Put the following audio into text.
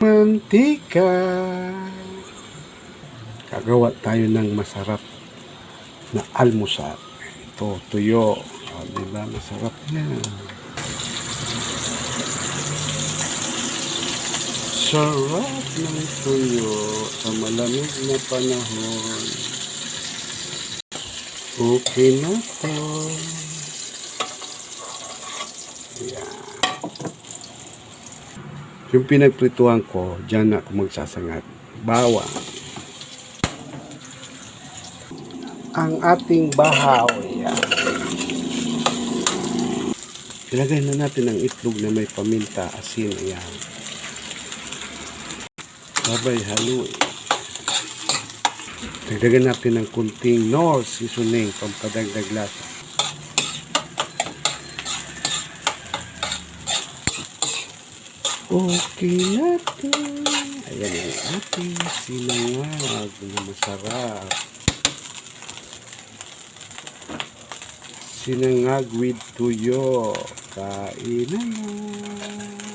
mantika. Gagawa tayo ng masarap na almusal. Ito, tuyo. O, diba? Masarap yan. Sarap ng tuyo sa malamig na panahon. Okay na to. Ayan. Yung pinagprituhan ko, dyan ako magsasangag. Bawang. Ang ating bahaw. Ayan. Ilagay na natin ang itlog na may paminta, asin. Ayan. Sabay haluin. Dagdagan natin ng kunting Knorr seasoning pampadagdag lasa. Okay na to. Ayan ang ating sinangag na masarap. Sinangag with tuyo. Kain na.